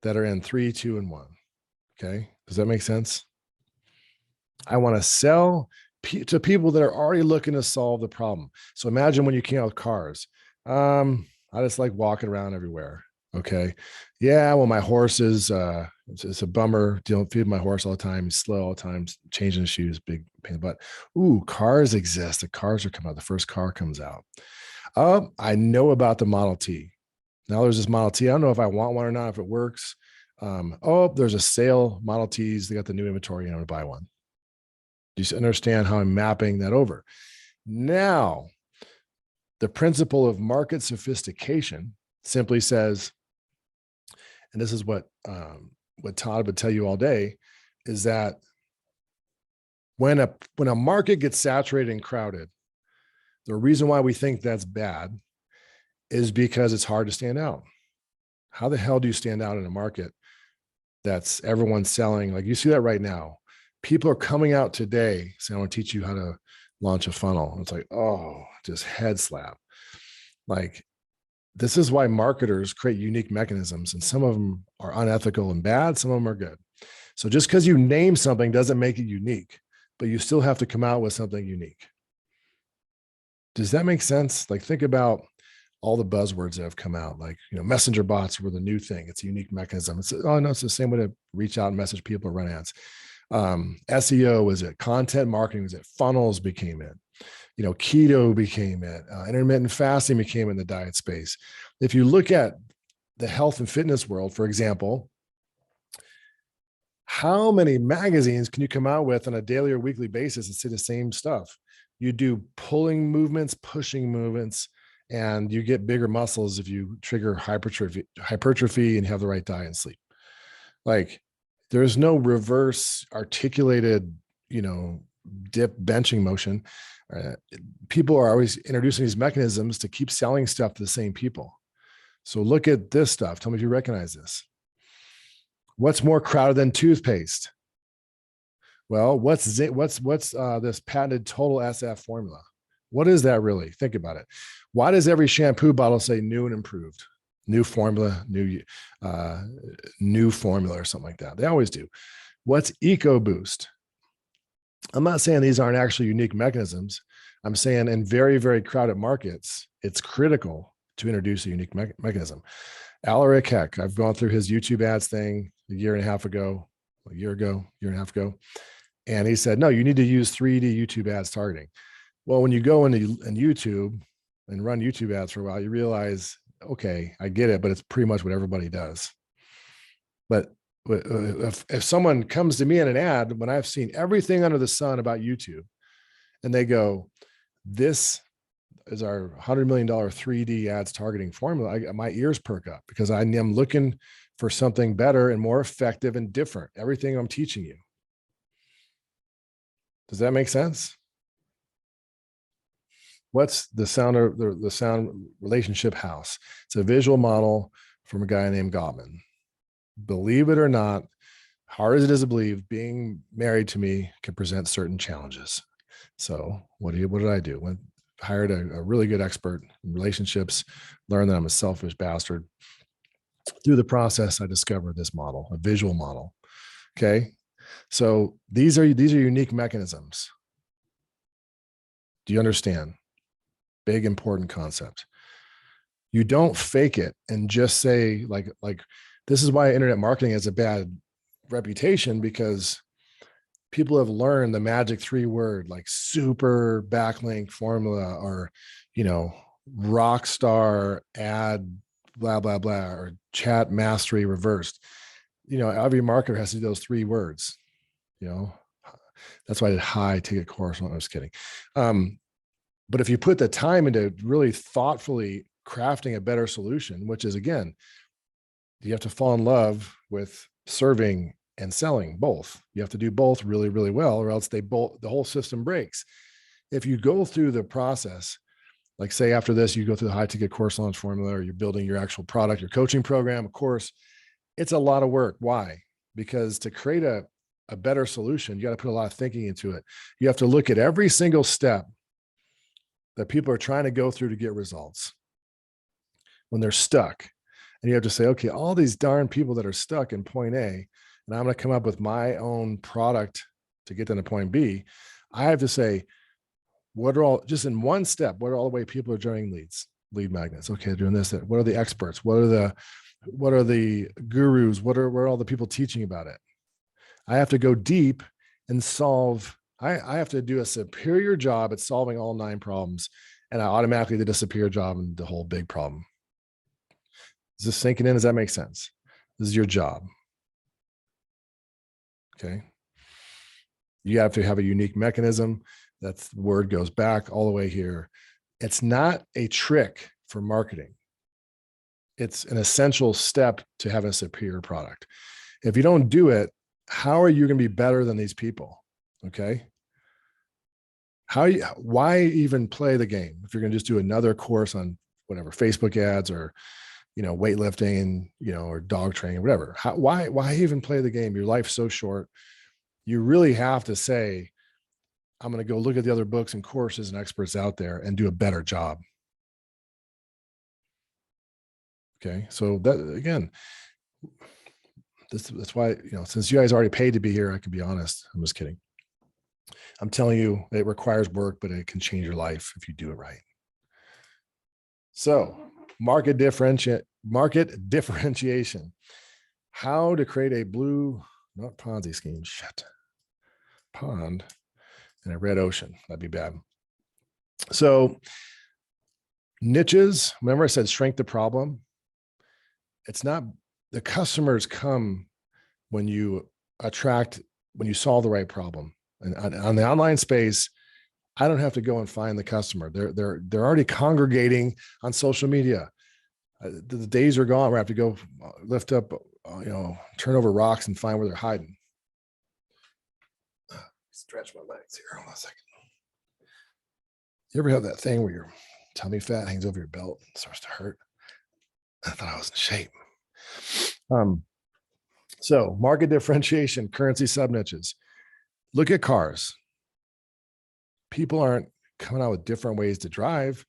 that are in 3, 2, and 1. Okay. Does that make sense? I want to sell to people that are already looking to solve the problem. So imagine when you came out with cars. I just like walking around everywhere. Okay. Yeah. Well, my horse is, it's a bummer. Don't feed my horse all the time. He's slow all the time, changing the shoes, big pain in the butt. Ooh, cars exist. The cars are coming out. The first car comes out. I know about the Model T. Now there's this Model T. I don't know if I want one or not, if it works. There's a sale, Model Ts. They got the new inventory. I'm going to buy one. Do you understand how I'm mapping that over? Now, the principle of market sophistication simply says, and this is what Todd would tell you all day, is that when a market gets saturated and crowded, the reason why we think that's bad is because it's hard to stand out. How the hell do you stand out in a market that's everyone's selling? Like you see that right now. People are coming out today saying, I want to teach you how to launch a funnel. And it's like, oh, just head slap. Like, this is why marketers create unique mechanisms, and some of them are unethical and bad. Some of them are good. So just because you name something doesn't make it unique, but you still have to come out with something unique. Does that make sense? Like, think about all the buzzwords that have come out, like, messenger bots were the new thing. It's a unique mechanism. It's the same way to reach out and message people and run ads. SEO was it, content marketing was it, funnels became it, keto became it, intermittent fasting became in the diet space. If you look at the health and fitness world, for example, How many magazines can you come out with on a daily or weekly basis and say the same stuff? You do pulling movements, pushing movements, and you get bigger muscles if you trigger hypertrophy and have the right diet and sleep. Like, there's no reverse articulated, dip benching motion. Uh, People are always introducing these mechanisms to keep selling stuff to the same people. So look at this stuff. Tell me if you recognize this. What's more crowded than toothpaste? Well, what's this patented total SF formula? What is that really? Think about it. Why does every shampoo bottle say new and improved? New formula, new formula or something like that. They always do. What's EcoBoost? I'm not saying these aren't actually unique mechanisms. I'm saying in very, very crowded markets, it's critical to introduce a unique mechanism. Alaric Heck, I've gone through his YouTube ads thing a year and a half ago, year and a half ago. And he said, no, you need to use 3D YouTube ads targeting. Well, when you go into YouTube and run YouTube ads for a while, you realize, okay, I get it, but it's pretty much what everybody does. But if someone comes to me in an ad, when I've seen everything under the sun about YouTube, and they go, this is our $100 million 3D ads targeting formula, my ears perk up because I am looking for something better and more effective and different. Everything I'm teaching you. Does that make sense? What's the sound relationship house? It's a visual model from a guy named Gottman. Believe it or not, hard as it is to believe, being married to me can present certain challenges. So what did I do? Hired a really good expert in relationships, learned that I'm a selfish bastard. Through the process, I discovered this model, a visual model. Okay. So these are unique mechanisms. Do you understand? Big, important concept. You don't fake it and just say like, this is why internet marketing has a bad reputation, because people have learned the magic 3-word, like super backlink formula, or, rock star ad, blah, blah, blah, or chat mastery reversed. Every marketer has to do those 3 words, that's why I did high ticket course. I was kidding. But if you put the time into really thoughtfully crafting a better solution, which is, again, you have to fall in love with serving and selling both. You have to do both really, really well, or else the whole system breaks. If you go through the process, like say after this, you go through the high ticket course launch formula, or you're building your actual product, your coaching program, of course, it's a lot of work. Why? Because to create a better solution, you got to put a lot of thinking into it. You have to look at every single step that people are trying to go through to get results when they're stuck. And you have to say, okay, all these darn people that are stuck in point A, and I'm going to come up with my own product to get them to point B. I have to say, just in one step, what are all the way people are generating lead magnets? Okay, doing this. What are the experts? What are the gurus? What are all the people teaching about it? I have to go deep and solve. I have to do a superior job at solving all 9 problems, and I automatically did a superior job in the whole big problem. Is this sinking in? Does that make sense? This is your job. Okay. You have to have a unique mechanism. That's the word goes back all the way here. It's not a trick for marketing. It's an essential step to have a superior product. If you don't do it, how are you going to be better than these people? Okay. Why even play the game if you're going to just do another course on whatever, Facebook ads, or weightlifting, or dog training, whatever? Why even play the game? Your life's so short. You really have to say, I'm going to go look at the other books and courses and experts out there and do a better job. Okay. So that, again, that's why, since you guys already paid to be here, I can be honest. I'm just kidding. I'm telling you, it requires work, but it can change your life if you do it right. So market differentiation, how to create a not Ponzi scheme, pond in a red ocean. That'd be bad. So niches, remember I said shrink the problem. It's not, the customers come when you attract when you solve the right problem. And on the online space, I don't have to go and find the customer. They're already congregating on social media. The days are gone where I have to go lift up, turn over rocks and find where they're hiding. Stretch my legs here. Hold on a second. You ever have that thing where your tummy fat hangs over your belt and starts to hurt? I thought I was in shape. So market differentiation, currency sub niches. Look at cars. People aren't coming out with different ways to drive.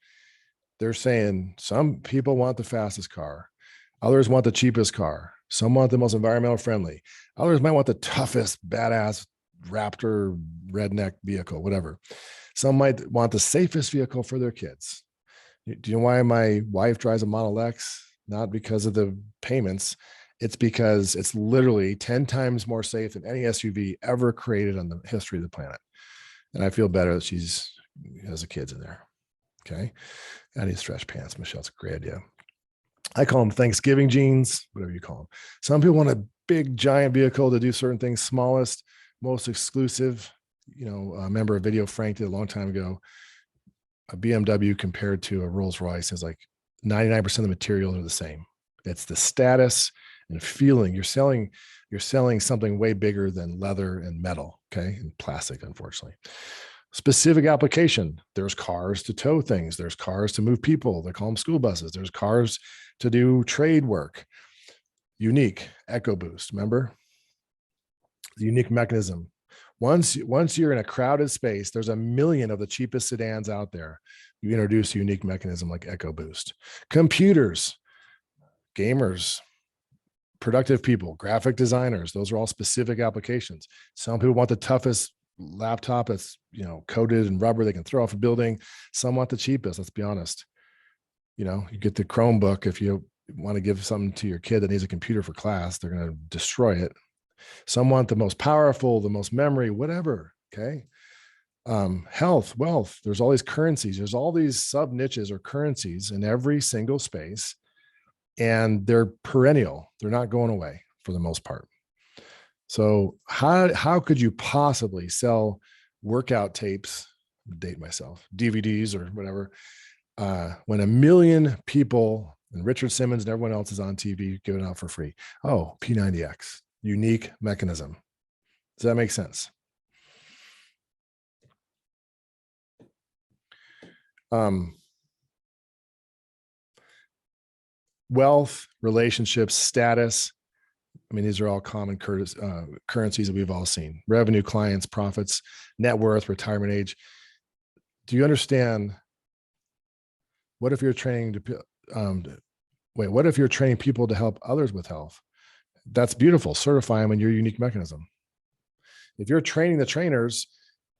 They're saying some people want the fastest car. Others want the cheapest car. Some want the most environmental friendly. Others might want the toughest, badass Raptor redneck vehicle, whatever. Some might want the safest vehicle for their kids. Do you know why my wife drives a Model X? Not because of the payments. It's because it's literally 10 times more safe than any SUV ever created on the history of the planet. And I feel better that she's has the kids in there. Okay. I need stretch pants, Michelle. It's a great idea. I call them Thanksgiving jeans, whatever you call them. Some people want a big giant vehicle to do certain things, smallest, most exclusive. A member of Video Frank did a long time ago. A BMW compared to a Rolls Royce is like 99% of the materials are the same. It's the status and feeling. You're selling something way bigger than leather and metal, okay, and plastic, unfortunately. Specific application. There's cars to tow things. There's cars to move people. They call them school buses. There's cars to do trade work. Unique EcoBoost. Remember the unique mechanism. Once you're in a crowded space, there's a million of the cheapest sedans out there. You introduce a unique mechanism like EcoBoost. Computers, gamers, productive people, graphic designers. Those are all specific applications. Some people want the toughest laptop that's coated in rubber they can throw off a building. Some want the cheapest. Let's be honest. You get the Chromebook. If you want to give something to your kid that needs a computer for class, they're going to destroy it. Some want the most powerful, the most memory, whatever. Okay. Health, wealth. There's all these currencies. There's all these sub niches or currencies in every single space, and they're perennial. They're not going away for the most part. So how could you possibly sell workout tapes, date myself, DVDs or whatever, when 1 million people and Richard Simmons and everyone else is on TV giving out for free? Oh, P90X, unique mechanism. Does that make sense? Wealth, relationships, status. I mean, these are all common currencies that we've all seen. Revenue, clients, profits, net worth, retirement age. Do you understand? What if you're training what if you're training people to help others with health? That's beautiful. Certify them in your unique mechanism. If you're training the trainers,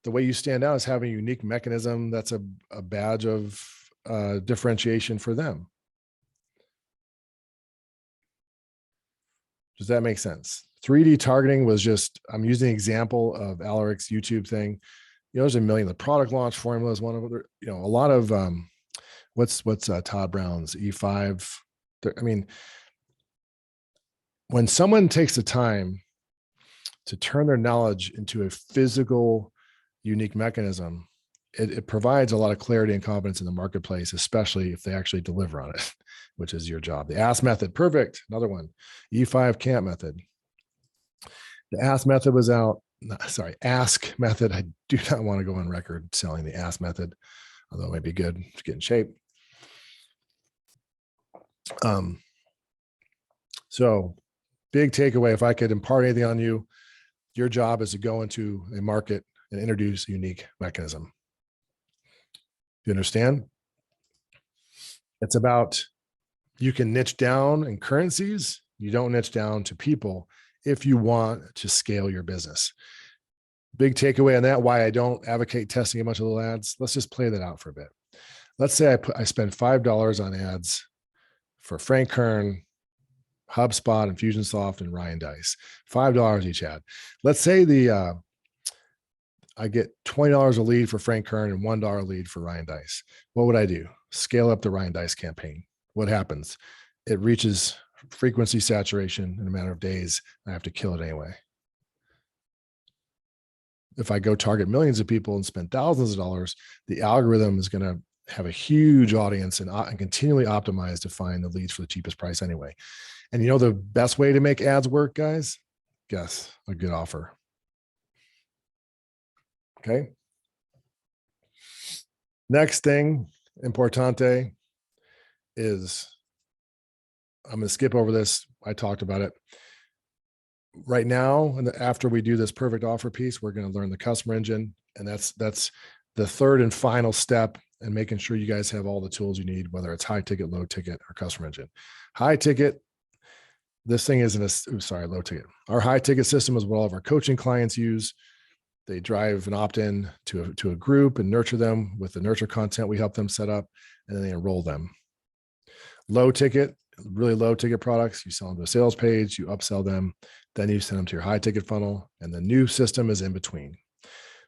the way you stand out is having a unique mechanism. That's a badge of differentiation for them. Does that make sense? 3D targeting was just, I'm using an example of Alaric's YouTube thing. There's a million. The product launch formula is one of them. A lot of what's Todd Brown's E5. I mean, when someone takes the time to turn their knowledge into a physical, unique mechanism, it provides a lot of clarity and confidence in the marketplace, especially if they actually deliver on it, which is your job. The ASK method, perfect. Another one, E5 camp method. The ASK method was out. ASK method. I do not want to go on record selling the ASK method, although it might be good to get in shape. So big takeaway, if I could impart anything on you, your job is to go into a market and introduce a unique mechanism. You understand? It's about, you can niche down in currencies. You don't niche down to people if you want to scale your business. Big takeaway on that, why I don't advocate testing a bunch of little ads. Let's just play that out for a bit. Let's say I spend $5 on ads for Frank Kern, HubSpot, Infusionsoft, and Ryan Dice. $5 each ad. Let's say I get $20 a lead for Frank Kern and $1 a lead for Ryan Dice. What would I do? Scale up the Ryan Dice campaign. What happens? It reaches frequency saturation in a matter of days. I have to kill it anyway. if I go target millions of people and spend thousands of dollars, the algorithm is going to have a huge audience and continually optimize to find the leads for the cheapest price anyway. And you know the best way to make ads work, guys? Guess, a good offer. Okay. Next thing, importante, is I'm going to skip over this. I talked about it. Right now, and after we do this perfect offer piece, we're going to learn the customer engine. And that's the third and final step in making sure you guys have all the tools you need, whether it's high ticket, low ticket, or customer engine. High ticket, this thing isn't low ticket. Our high ticket system is what all of our coaching clients use. They drive an opt-in to a group and nurture them with the nurture content we help them set up, and then they enroll them. Low ticket, really low ticket products, you sell them to a sales page, you upsell them, then you send them to your high ticket funnel, and the new system is in between.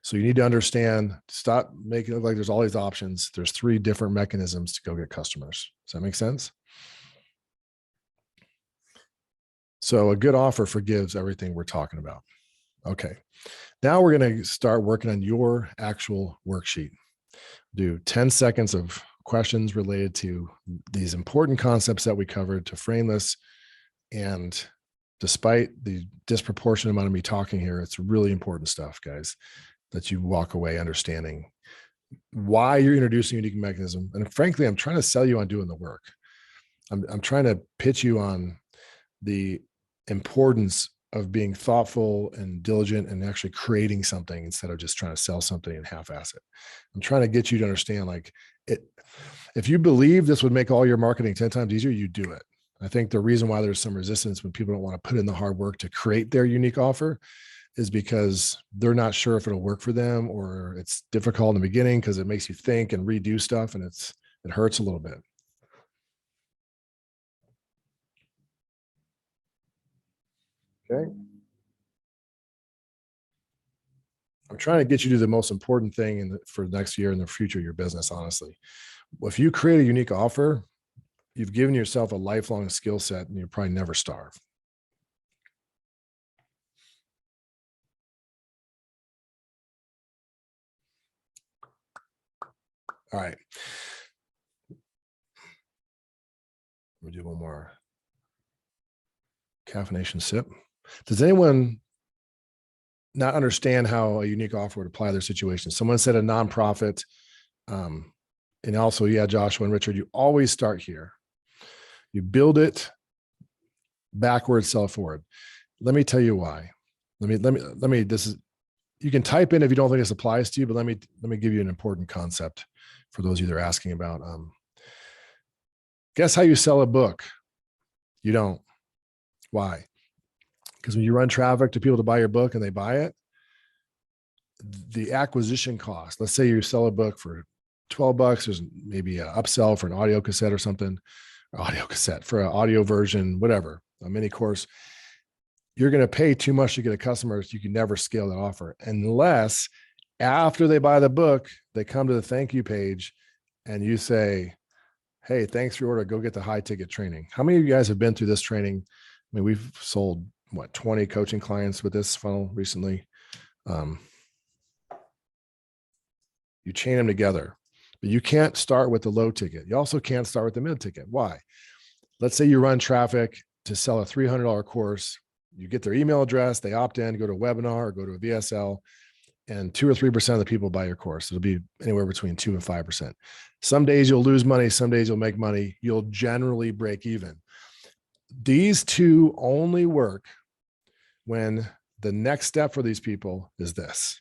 So you need to understand, stop making it look like there's all these options. There's 3 different mechanisms to go get customers. Does that make sense? So a good offer forgives everything we're talking about. Okay. Now we're going to start working on your actual worksheet. Do 10 seconds of questions related to these important concepts that we covered to frame this. And despite the disproportionate amount of me talking here, it's really important stuff, guys, that you walk away understanding why you're introducing a unique mechanism. And frankly, I'm trying to sell you on doing the work. I'm trying to pitch you on the importance of being thoughtful and diligent and actually creating something instead of just trying to sell something and half-ass it. I'm trying to get you to understand, like, if you believe this would make all your marketing 10 times easier, you do it. I think the reason why there's some resistance when people don't want to put in the hard work to create their unique offer is because they're not sure if it'll work for them, or it's difficult in the beginning because it makes you think and redo stuff, and it hurts a little bit. Okay. I'm trying to get you to the most important thing for next year and the future of your business, honestly. If you create a unique offer, you've given yourself a lifelong skill set and you'll probably never starve. All right. Let me do one more caffeination sip. Does anyone not understand how a unique offer would apply to their situation? Someone said a nonprofit. And also, yeah, Joshua and Richard, you always start here. You build it backwards, sell forward. Let me tell you why. This is, you can type in if you don't think this applies to you, but let me give you an important concept for those of you that are asking about. Guess how you sell a book? You don't. Why? Because when you run traffic to people to buy your book and they buy it, the acquisition cost, let's say you sell a book for $12, there's maybe an upsell for an audio cassette or something, for an audio version, whatever, a mini course. You're going to pay too much to get a customer. So you can never scale that offer unless after they buy the book, they come to the thank you page and you say, hey, thanks for your order. Go get the high ticket training. How many of you guys have been through this training? I mean, we've sold 20 coaching clients with this funnel recently. You chain them together, but you can't start with the low ticket. You also can't start with the mid ticket. Why? Let's say you run traffic to sell a $300 course. You get their email address, they opt in, go to a webinar or go to a VSL, and 2 or 3% of the people buy your course. It'll be anywhere between 2 and 5%. Some days you'll lose money. Some days you'll make money. You'll generally break even. These two only work when the next step for these people is this.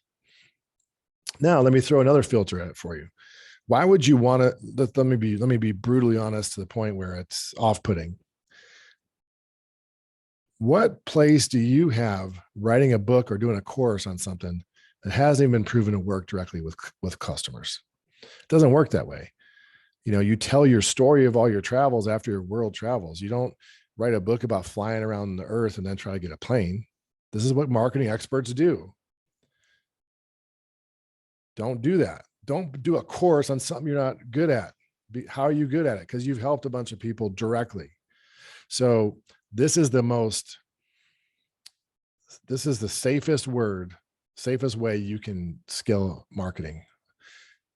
Now, let me throw another filter at it for you. Why would you want to, let me be brutally honest to the point where it's off-putting. What place do you have writing a book or doing a course on something that hasn't even been proven to work directly with customers? It doesn't work that way. You know, you tell your story of all your travels after your world travels. You don't write a book about flying around the earth and then try to get a plane. This is what marketing experts do. Don't do that. Don't do a course on something you're not good at. How are you good at it? Because you've helped a bunch of people directly. So this is the safest word Safest way you can scale marketing.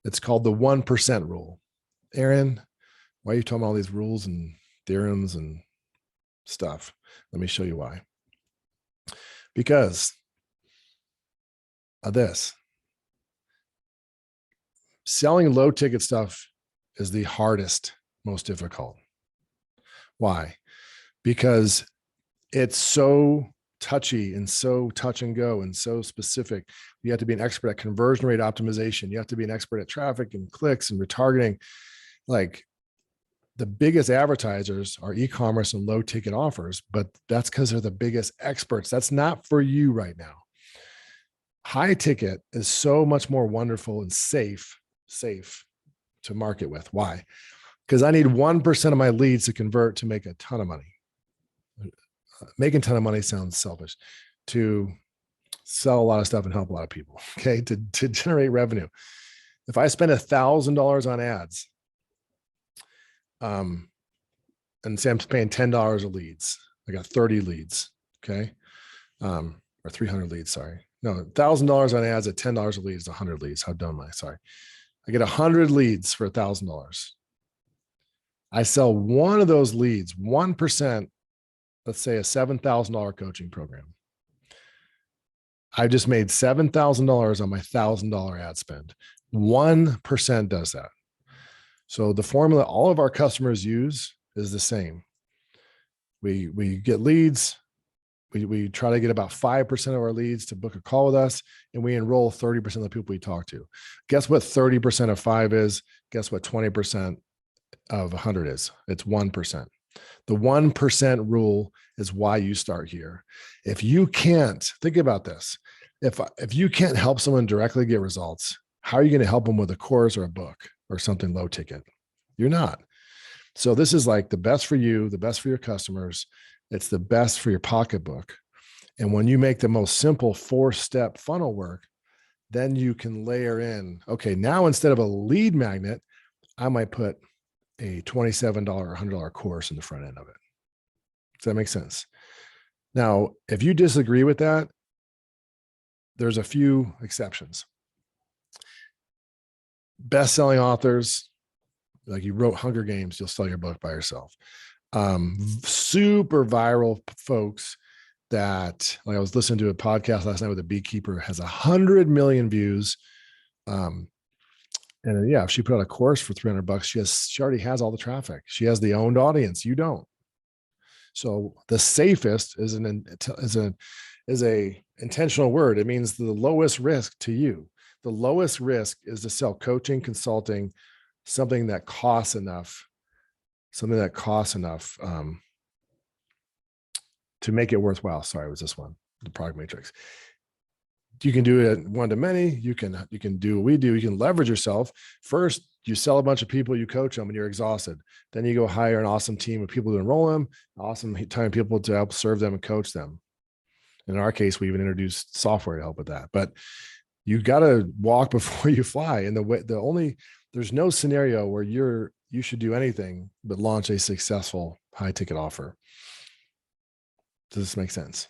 It's called the 1% rule. Aaron, why are you talking about all these rules and theorems and stuff? Let me show you why. Because of this. Selling low ticket stuff is the hardest, most difficult. Why? Because it's so touchy and so touch and go and so specific. You have to be an expert at conversion rate optimization. You have to be an expert at traffic and clicks and retargeting. Like, the biggest advertisers are e-commerce and low ticket offers, but that's because they're the biggest experts. That's not for you right now. High ticket is so much more wonderful and safe to market with. Why? Because I need 1% of my leads to convert to make a ton of money. Making a ton of money sounds selfish. To sell a lot of stuff and help a lot of people, okay? To generate revenue. If I spend $1,000 on ads, and say I'm paying $10 of leads, I got 30 leads, okay? Or 300 leads, sorry. No, $1,000 on ads at $10 a lead is 100 leads. How dumb am I? Sorry. I get 100 leads for $1,000. I sell one of those leads, 1%, let's say a $7,000 coaching program. I just made $7,000 on my $1,000 ad spend. 1% does that. So the formula all of our customers use is the same. We get leads. We try to get about 5% of our leads to book a call with us, and we enroll 30% of the people we talk to. Guess what 30% of 5 is? Guess what 20% of 100 is? It's 1%. The 1% rule is why you start here. If you can't, think about this. If you can't help someone directly get results, how are you going to help them with a course or a book or something low ticket? You're not. So this is like the best for you, the best for your customers. It's the best for your pocketbook. And when you make the most simple 4-step funnel work, then you can layer in, okay, now instead of a lead magnet, I might put a $27 or $100 course in the front end of it. Does that make sense? Now, if you disagree with that, there's a few exceptions. Best-selling authors, like you wrote Hunger Games, you'll sell your book by yourself. Super viral folks that, like, I was listening to a podcast last night with a beekeeper, has 100 million views. And yeah, if she put out a course for $300, she already has all the traffic. She has the owned audience. You don't. So the safest is a intentional word. It means the lowest risk to you. The lowest risk is to sell coaching, consulting, something that costs enough to make it worthwhile. Sorry, it was this one, the product matrix. You can do it one to many. You can do what we do. You can leverage yourself. First, you sell a bunch of people, you coach them, and you're exhausted. Then you go hire an awesome team of people to enroll them, awesome time of people to help serve them and coach them. In our case, we even introduced software to help with that. But you got to walk before you fly. And there's no scenario where you should do anything but launch a successful high ticket offer. Does this make sense?